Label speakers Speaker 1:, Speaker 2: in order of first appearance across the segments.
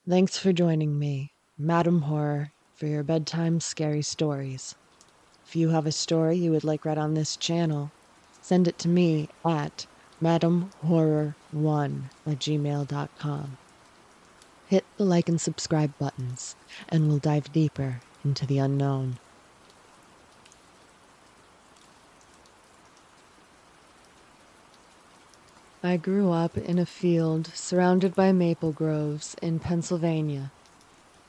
Speaker 1: Thanks for joining me, Madam Horror, for your bedtime scary stories. If you have a story you would like read on this channel, send it to me at madamhorror1@gmail.com. Hit the like and subscribe buttons, and we'll dive deeper into the unknown. I grew up in a field surrounded by maple groves in Pennsylvania.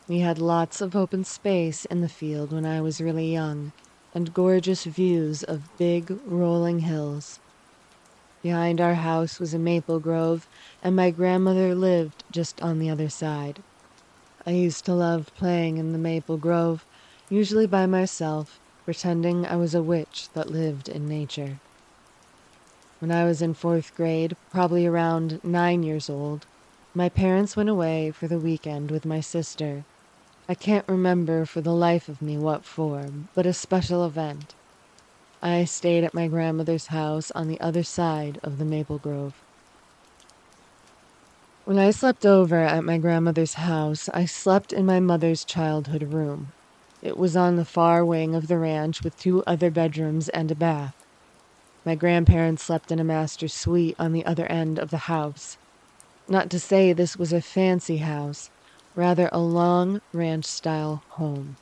Speaker 1: We had lots of open space in the field when I was really young, and gorgeous views of big, rolling hills. Behind our house was a maple grove, and my grandmother lived just on the other side. I used to love playing in the maple grove, usually by myself, pretending I was a witch that lived in nature. When I was in 4th grade, probably around 9 years old, my parents went away for the weekend with my sister. I can't remember for the life of me what for, but a special event. I stayed at my grandmother's house on the other side of the maple grove. When I slept over at my grandmother's house, I slept in my mother's childhood room. It was on the far wing of the ranch with 2 other bedrooms and a bath. My grandparents slept in a master suite on the other end of the house. Not to say this was a fancy house, rather a long ranch-style home.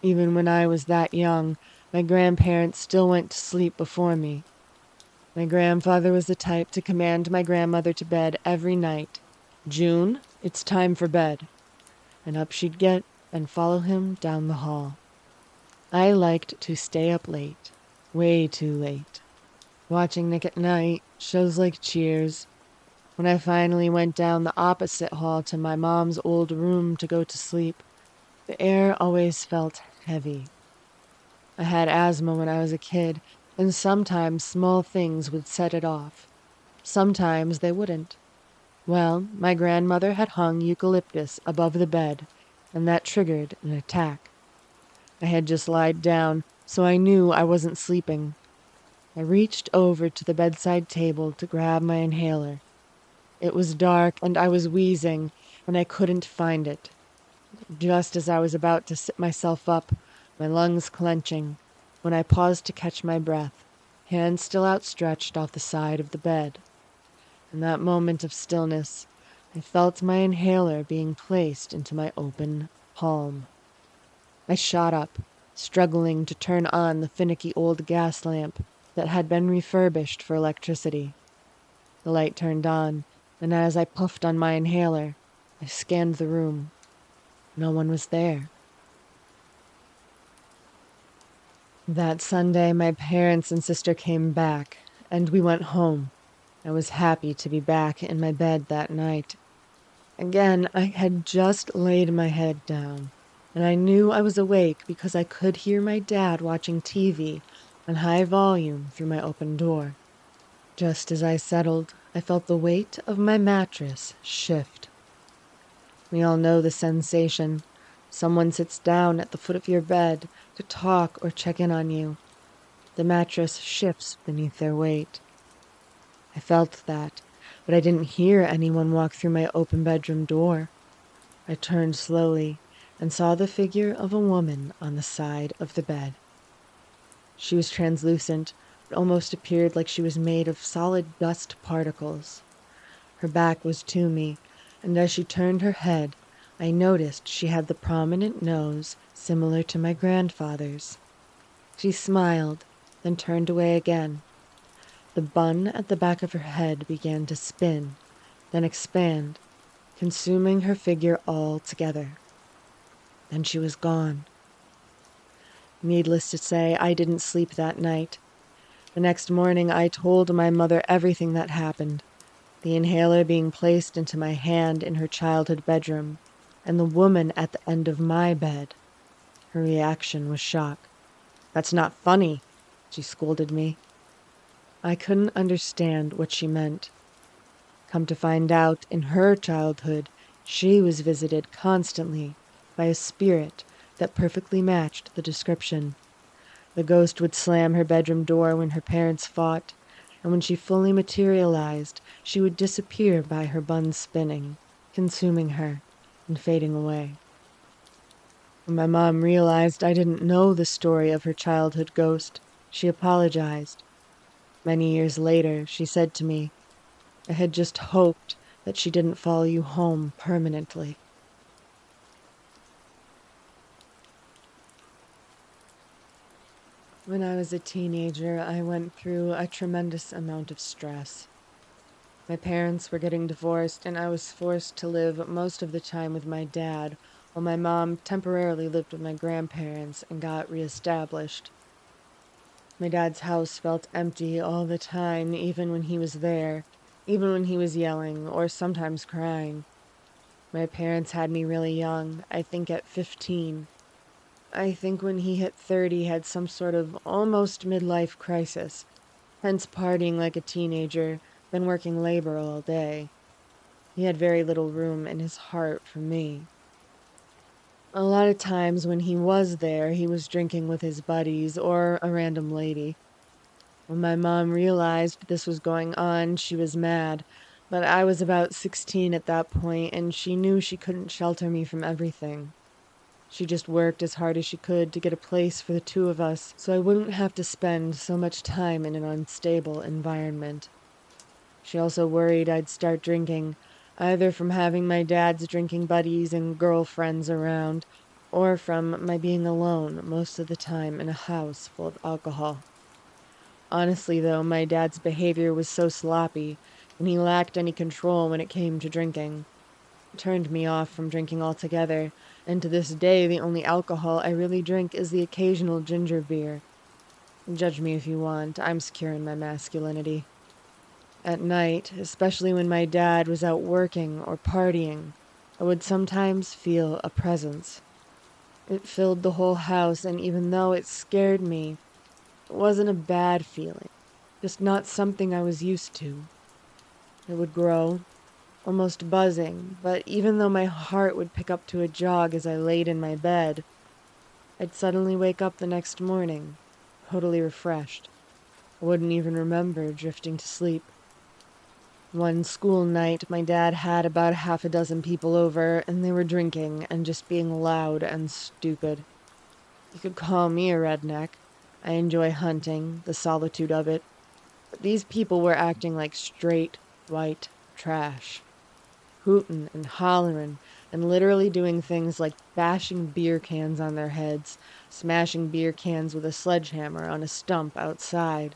Speaker 1: Even when I was that young, my grandparents still went to sleep before me. My grandfather was the type to command my grandmother to bed every night. "June, it's time for bed." And up she'd get and follow him down the hall. I liked to stay up late, way too late, watching Nick at Night, shows like Cheers. When I finally went down the opposite hall to my mom's old room to go to sleep, the air always felt heavy. I had asthma when I was a kid, and sometimes small things would set it off. Sometimes they wouldn't. Well, my grandmother had hung eucalyptus above the bed, and that triggered an attack. I had just lied down, so I knew I wasn't sleeping. I reached over to the bedside table to grab my inhaler. It was dark, and I was wheezing, and I couldn't find it. Just as I was about to sit myself up, my lungs clenching, when I paused to catch my breath, hand still outstretched off the side of the bed. In that moment of stillness, I felt my inhaler being placed into my open palm. I shot up, struggling to turn on the finicky old gas lamp that had been refurbished for electricity. The light turned on, and as I puffed on my inhaler, I scanned the room. No one was there. That Sunday, my parents and sister came back, and we went home. I was happy to be back in my bed that night. Again, I had just laid my head down, and I knew I was awake because I could hear my dad watching TV on high volume through my open door. Just as I settled, I felt the weight of my mattress shift. We all know the sensation. Someone sits down at the foot of your bed to talk or check in on you. The mattress shifts beneath their weight. I felt that, but I didn't hear anyone walk through my open bedroom door. I turned slowly and saw the figure of a woman on the side of the bed. She was translucent. It almost appeared like she was made of solid dust particles. Her back was to me, and as she turned her head, I noticed she had the prominent nose similar to my grandfather's. She smiled, then turned away again. The bun at the back of her head began to spin, then expand, consuming her figure altogether. Then she was gone. Needless to say, I didn't sleep that night. The next morning, I told my mother everything that happened, the inhaler being placed into my hand in her childhood bedroom, and the woman at the end of my bed. Her reaction was shock. "That's not funny," she scolded me. I couldn't understand what she meant. Come to find out, in her childhood, she was visited constantly by a spirit that perfectly matched the description. The ghost would slam her bedroom door when her parents fought, and when she fully materialized, she would disappear by her bun spinning. consuming her and fading away. When my mom realized I didn't know the story of her childhood ghost, she apologized. Many years later, she said to me, I had just hoped that she didn't follow you home permanently. When I was a teenager, I went through a tremendous amount of stress. My parents were getting divorced, and I was forced to live most of the time with my dad, while my mom temporarily lived with my grandparents and got reestablished. My dad's house felt empty all the time, even when he was there, even when he was yelling or sometimes crying. My parents had me really young, I think at 15. I think when he hit 30, had some sort of almost midlife crisis, hence partying like a teenager, then working labor all day. He had very little room in his heart for me. A lot of times when he was there, he was drinking with his buddies or a random lady. When my mom realized this was going on, she was mad, but I was about 16 at that point, and she knew she couldn't shelter me from everything. She just worked as hard as she could to get a place for the two of us so I wouldn't have to spend so much time in an unstable environment. She also worried I'd start drinking, either from having my dad's drinking buddies and girlfriends around, or from my being alone most of the time in a house full of alcohol. Honestly, though, my dad's behavior was so sloppy, and he lacked any control when it came to drinking. It turned me off from drinking altogether, and to this day, the only alcohol I really drink is the occasional ginger beer. Judge me if you want, I'm secure in my masculinity. At night, especially when my dad was out working or partying, I would sometimes feel a presence. It filled the whole house, and even though it scared me, it wasn't a bad feeling, just not something I was used to. It would grow, almost buzzing, but even though my heart would pick up to a jog as I laid in my bed, I'd suddenly wake up the next morning, totally refreshed. I wouldn't even remember drifting to sleep. One school night, my dad had about half a dozen people over, and they were drinking and just being loud and stupid. You could call me a redneck. I enjoy hunting, the solitude of it. But these people were acting like straight, white trash. Hootin' and hollerin', and literally doing things like bashing beer cans on their heads, smashing beer cans with a sledgehammer on a stump outside.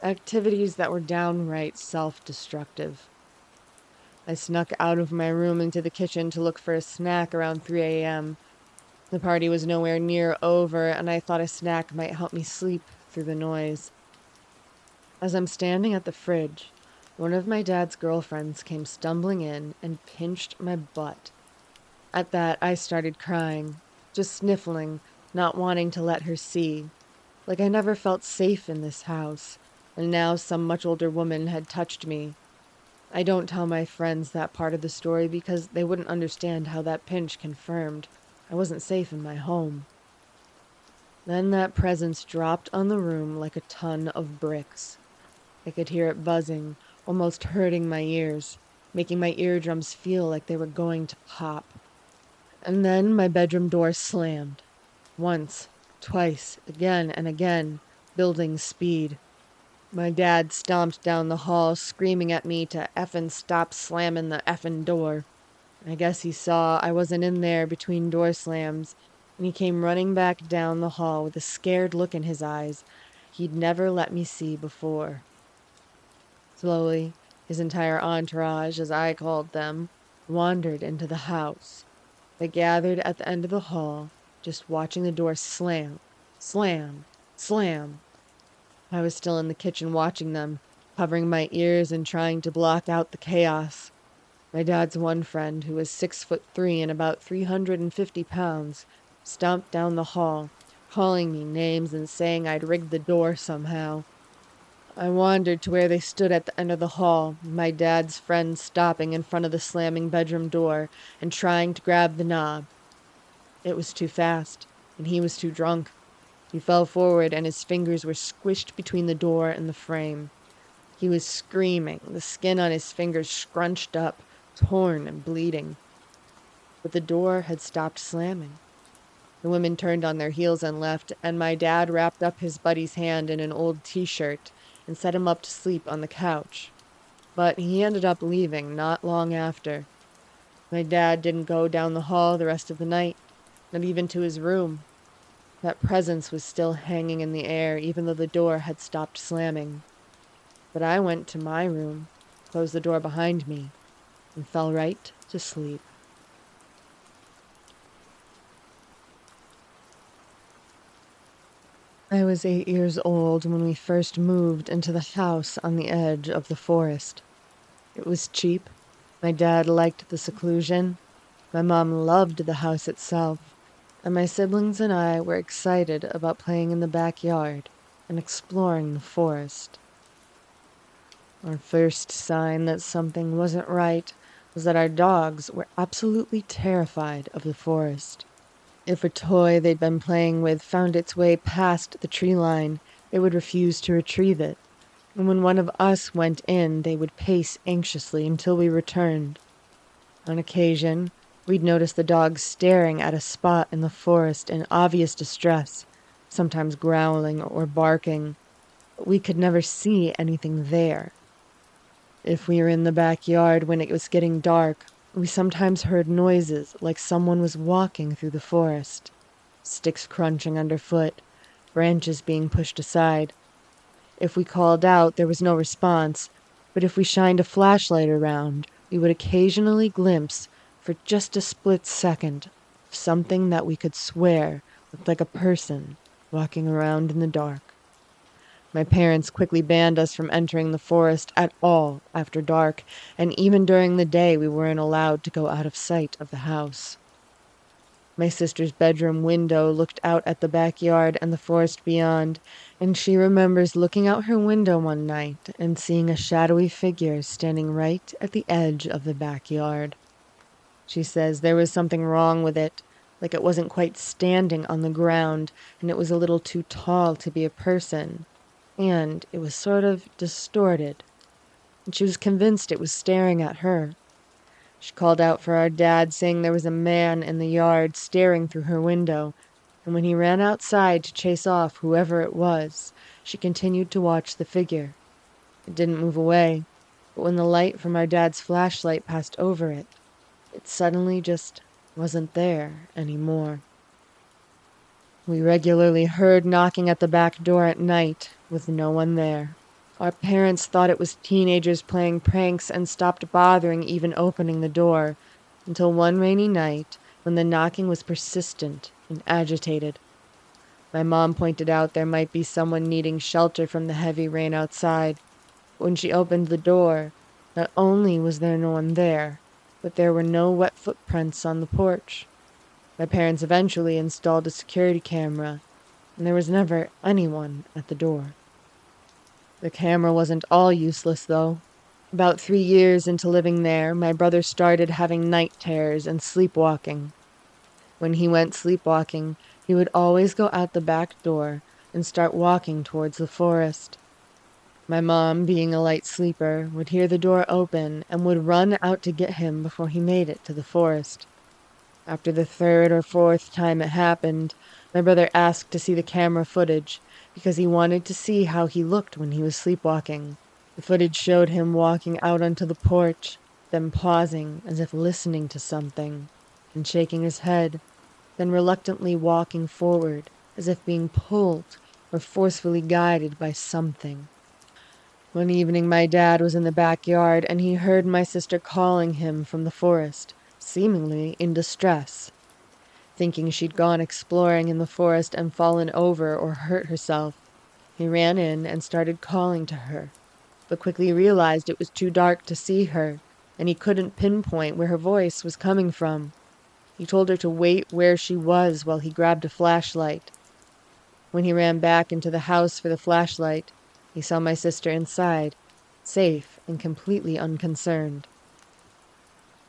Speaker 1: Activities that were downright self-destructive. I snuck out of my room into the kitchen to look for a snack around 3 a.m. The party was nowhere near over, and I thought a snack might help me sleep through the noise. As I'm standing at the fridge, one of my dad's girlfriends came stumbling in and pinched my butt. At that, I started crying, just sniffling, not wanting to let her see. Like I never felt safe in this house, and now some much older woman had touched me. I don't tell my friends that part of the story because they wouldn't understand how that pinch confirmed I wasn't safe in my home. Then that presence dropped on the room like a ton of bricks. I could hear it buzzing, almost hurting my ears, making my eardrums feel like they were going to pop. And then my bedroom door slammed. Once, twice, again and again, building speed. My dad stomped down the hall, screaming at me to effing stop slamming the effing door. I guess he saw I wasn't in there between door slams, and he came running back down the hall with a scared look in his eyes he'd never let me see before. Slowly, his entire entourage, as I called them, wandered into the house. They gathered at the end of the hall, just watching the door slam, slam, slam. I was still in the kitchen watching them, covering my ears and trying to block out the chaos. My dad's one friend, who was 6'3" and about 350 pounds, stomped down the hall, calling me names and saying I'd rigged the door somehow. I wandered to where they stood at the end of the hall, my dad's friend stopping in front of the slamming bedroom door and trying to grab the knob. It was too fast, and he was too drunk. He fell forward, and his fingers were squished between the door and the frame. He was screaming, the skin on his fingers scrunched up, torn and bleeding. But the door had stopped slamming. The women turned on their heels and left, and my dad wrapped up his buddy's hand in an old t-shirt and set him up to sleep on the couch. But he ended up leaving not long after. My dad didn't go down the hall the rest of the night, not even to his room. That presence was still hanging in the air, even though the door had stopped slamming. But I went to my room, closed the door behind me, and fell right to sleep. I was 8 years old when we first moved into the house on the edge of the forest. It was cheap. My dad liked the seclusion. My mom loved the house itself. And my siblings and I were excited about playing in the backyard and exploring the forest. Our first sign that something wasn't right was that our dogs were absolutely terrified of the forest. If a toy they'd been playing with found its way past the tree line, they would refuse to retrieve it. And when one of us went in, they would pace anxiously until we returned. On occasion, we'd notice the dogs staring at a spot in the forest in obvious distress, sometimes growling or barking, but we could never see anything there. If we were in the backyard when it was getting dark, we sometimes heard noises like someone was walking through the forest. Sticks crunching underfoot, branches being pushed aside. If we called out, there was no response, but if we shined a flashlight around, we would occasionally glimpse, for just a split second, something that we could swear looked like a person walking around in the dark. My parents quickly banned us from entering the forest at all after dark, and even during the day we weren't allowed to go out of sight of the house. My sister's bedroom window looked out at the backyard and the forest beyond, and she remembers looking out her window one night and seeing a shadowy figure standing right at the edge of the backyard. She says there was something wrong with it, like it wasn't quite standing on the ground, and it was a little too tall to be a person, and it was sort of distorted, and she was convinced it was staring at her. She called out for our dad, saying there was a man in the yard staring through her window, and when he ran outside to chase off whoever it was, she continued to watch the figure. It didn't move away, but when the light from our dad's flashlight passed over it, it suddenly just wasn't there anymore. We regularly heard knocking at the back door at night, with no one there. Our parents thought it was teenagers playing pranks and stopped bothering even opening the door, until one rainy night when the knocking was persistent and agitated. My mom pointed out there might be someone needing shelter from the heavy rain outside. When she opened the door, not only was there no one there, but there were no wet footprints on the porch. My parents eventually installed a security camera, and there was never anyone at the door. The camera wasn't all useless, though. About 3 years into living there, my brother started having night terrors and sleepwalking. When he went sleepwalking, he would always go out the back door and start walking towards the forest. My mom, being a light sleeper, would hear the door open and would run out to get him before he made it to the forest. After the third or fourth time it happened, my brother asked to see the camera footage because he wanted to see how he looked when he was sleepwalking. The footage showed him walking out onto the porch, then pausing as if listening to something, and shaking his head, then reluctantly walking forward as if being pulled or forcefully guided by something. One evening my dad was in the backyard and he heard my sister calling him from the forest, seemingly in distress. Thinking she'd gone exploring in the forest and fallen over or hurt herself, he ran in and started calling to her, but quickly realized it was too dark to see her, and he couldn't pinpoint where her voice was coming from. He told her to wait where she was while he grabbed a flashlight. When he ran back into the house for the flashlight, he saw my sister inside, safe and completely unconcerned.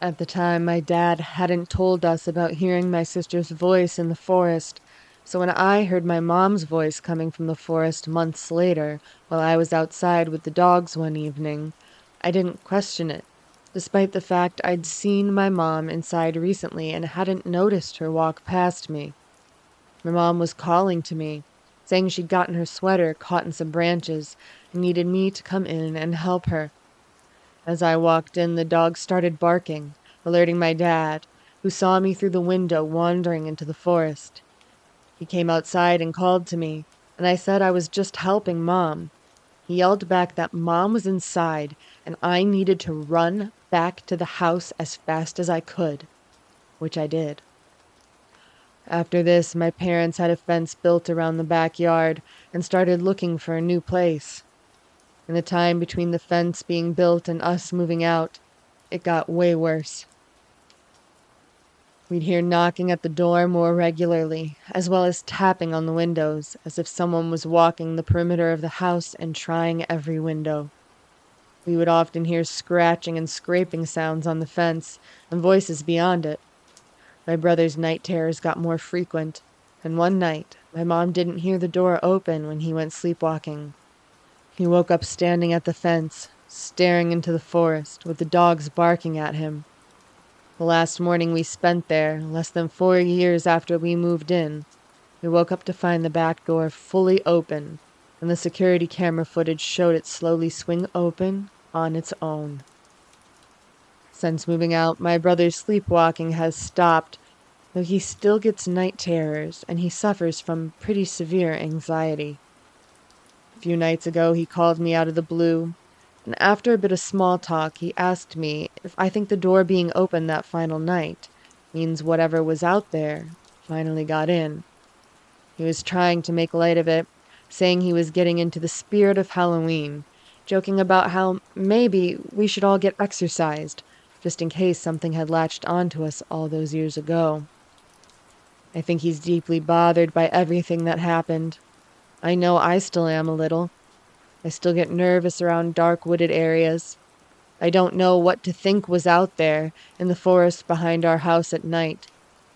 Speaker 1: At the time, my dad hadn't told us about hearing my sister's voice in the forest, so when I heard my mom's voice coming from the forest months later, while I was outside with the dogs one evening, I didn't question it. despite the fact I'd seen my mom inside recently and hadn't noticed her walk past me. My mom was calling to me, saying she'd gotten her sweater caught in some branches and needed me to come in and help her. As I walked in, the dog started barking, alerting my dad, who saw me through the window wandering into the forest. He came outside and called to me, and I said I was just helping Mom. He yelled back that Mom was inside and I needed to run back to the house as fast as I could, which I did. After this, my parents had a fence built around the backyard and started looking for a new place. In the time between the fence being built and us moving out, it got way worse. We'd hear knocking at the door more regularly, as well as tapping on the windows, as if someone was walking the perimeter of the house and trying every window. We would often hear scratching and scraping sounds on the fence and voices beyond it. My brother's night terrors got more frequent, and one night, my mom didn't hear the door open when he went sleepwalking. He woke up standing at the fence, staring into the forest, with the dogs barking at him. The last morning we spent there, less than 4 years after we moved in, we woke up to find the back door fully open, and the security camera footage showed it slowly swing open on its own. Since moving out, my brother's sleepwalking has stopped, though he still gets night terrors and he suffers from pretty severe anxiety. A few nights ago, he called me out of the blue, and after a bit of small talk, he asked me if I think the door being open that final night means whatever was out there finally got in. He was trying to make light of it, saying he was getting into the spirit of Halloween, joking about how maybe we should all get exorcised, just in case something had latched onto us all those years ago. I think he's deeply bothered by everything that happened. I know I still am a little. I still get nervous around dark wooded areas. I don't know what to think was out there in the forest behind our house at night,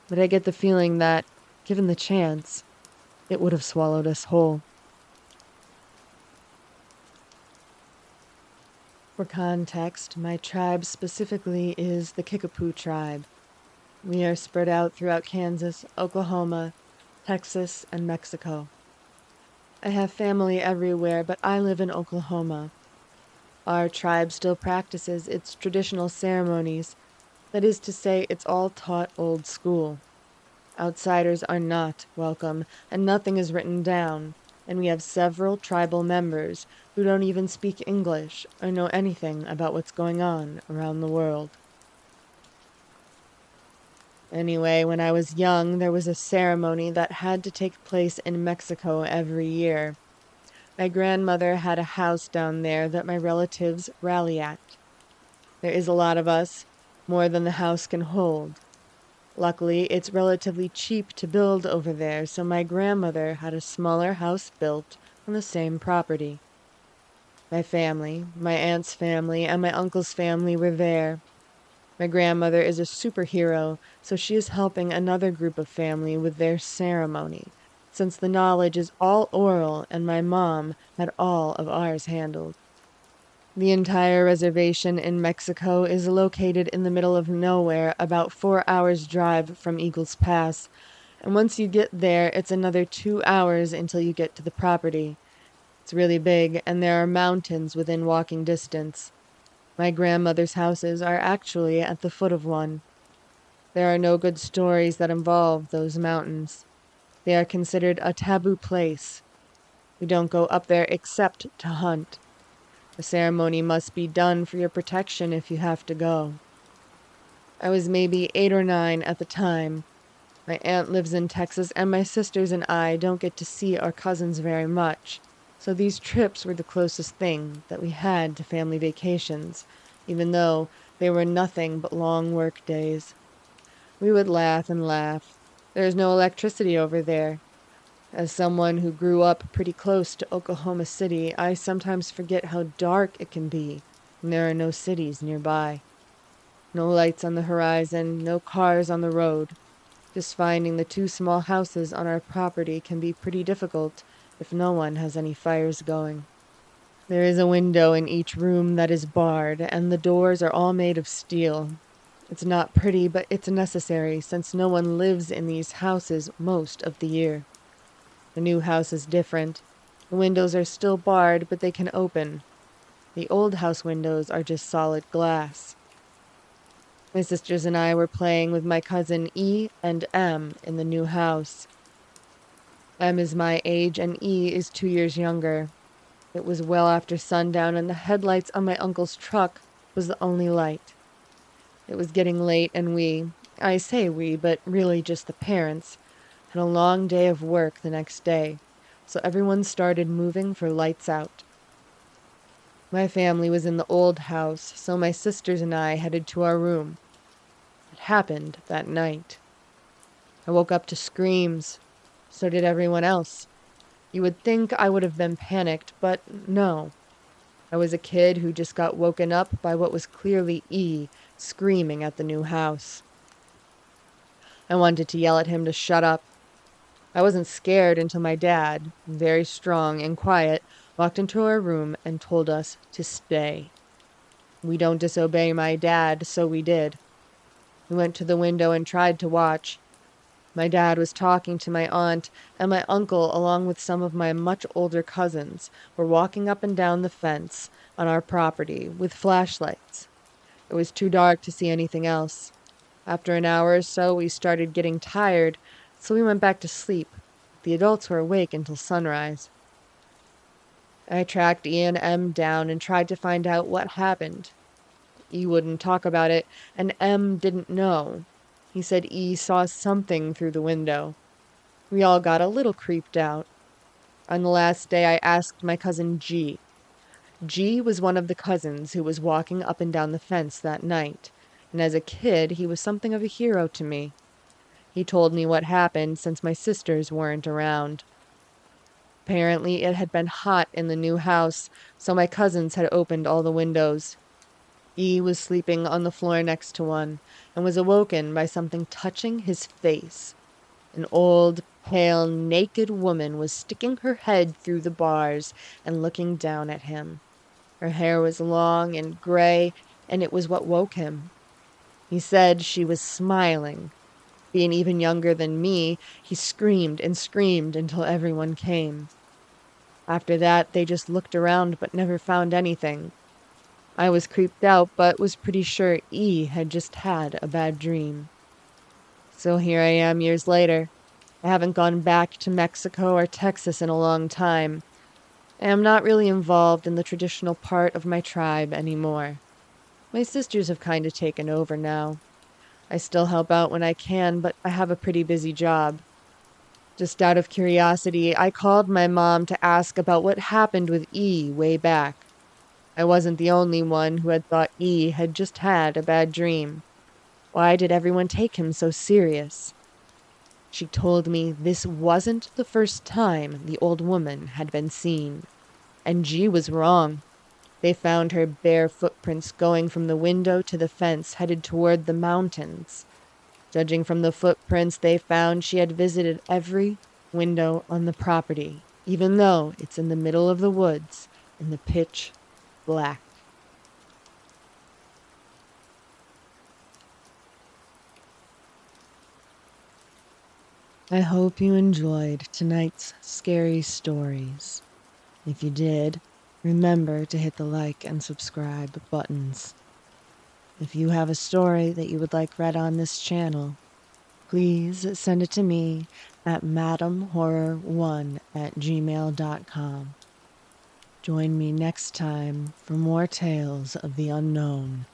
Speaker 1: but I get the feeling that, given the chance, it would have swallowed us whole. For context, my tribe specifically is the Kickapoo tribe. We are spread out throughout Kansas, Oklahoma, Texas, and Mexico. I have family everywhere, but I live in Oklahoma. Our tribe still practices its traditional ceremonies. That is to say, it's all taught old school. Outsiders are not welcome, and nothing is written down, and we have several tribal members who don't even speak English or know anything about what's going on around the world. Anyway, when I was young, there was a ceremony that had to take place in Mexico every year. My grandmother had a house down there that my relatives rally at. There is a lot of us, more than the house can hold. Luckily, it's relatively cheap to build over there, so my grandmother had a smaller house built on the same property. My family, my aunt's family, and my uncle's family were there. My grandmother is a superhero, so she is helping another group of family with their ceremony, since the knowledge is all oral and my mom had all of ours handled. The entire reservation in Mexico is located in the middle of nowhere, about 4 hours' drive from Eagles Pass, and once you get there, it's another 2 hours until you get to the property. It's really big, and there are mountains within walking distance. My grandmother's houses are actually at the foot of one. There are no good stories that involve those mountains. They are considered a taboo place. We don't go up there except to hunt. The ceremony must be done for your protection if you have to go. I was maybe 8 or 9 at the time. My aunt lives in Texas, and my sisters and I don't get to see our cousins very much, so these trips were the closest thing that we had to family vacations, even though they were nothing but long work days. We would laugh and laugh. There is no electricity over there. As someone who grew up pretty close to Oklahoma City, I sometimes forget how dark it can be when there are no cities nearby. No lights on the horizon, no cars on the road. Just finding the 2 small houses on our property can be pretty difficult if no one has any fires going. There is a window in each room that is barred, and the doors are all made of steel. It's not pretty, but it's necessary since no one lives in these houses most of the year. The new house is different. The windows are still barred, but they can open. The old house windows are just solid glass. My sisters and I were playing with my cousin E and M in the new house. M is my age and E is 2 years younger. It was well after sundown, and the headlights on my uncle's truck was the only light. It was getting late, and I say we, but really just the parents, had a long day of work the next day, so everyone started moving for lights out. My family was in the old house, so my sisters and I headed to our room. It happened that night. I woke up to screams. So did everyone else. You would think I would have been panicked, but no. I was a kid who just got woken up by what was clearly E screaming at the new house. I wanted to yell at him to shut up. I wasn't scared until my dad, very strong and quiet, walked into our room and told us to stay. We don't disobey my dad, so we did. We went to the window and tried to watch. My dad was talking to my aunt, and my uncle, along with some of my much older cousins, were walking up and down the fence on our property with flashlights. It was too dark to see anything else. After an hour or so, we started getting tired, so we went back to sleep. The adults were awake until sunrise. I tracked E and M down and tried to find out what happened. E wouldn't talk about it, and M didn't know. He said E saw something through the window. We all got a little creeped out. On the last day, I asked my cousin G. G was one of the cousins who was walking up and down the fence that night, and as a kid, he was something of a hero to me. He told me what happened since my sisters weren't around. Apparently, it had been hot in the new house, so my cousins had opened all the windows. E was sleeping on the floor next to one and was awoken by something touching his face. An old, pale, naked woman was sticking her head through the bars and looking down at him. Her hair was long and gray, and it was what woke him. He said she was smiling. Being even younger than me, he screamed and screamed until everyone came. After that, they just looked around but never found anything. I was creeped out, but was pretty sure E had just had a bad dream. So here I am years later. I haven't gone back to Mexico or Texas in a long time. I am not really involved in the traditional part of my tribe anymore. My sisters have kind of taken over now. I still help out when I can, but I have a pretty busy job. Just out of curiosity, I called my mom to ask about what happened with E way back. I wasn't the only one who had thought E had just had a bad dream. Why did everyone take him so serious? She told me this wasn't the first time the old woman had been seen. And G was wrong. They found her bare footprints going from the window to the fence headed toward the mountains. Judging from the footprints, they found she had visited every window on the property, even though it's in the middle of the woods in the pitch black. I hope you enjoyed tonight's scary stories. If you did, remember to hit the like and subscribe buttons. If you have a story that you would like read on this channel, please send it to me at madamhorror1@gmail.com. Join me next time for more tales of the unknown.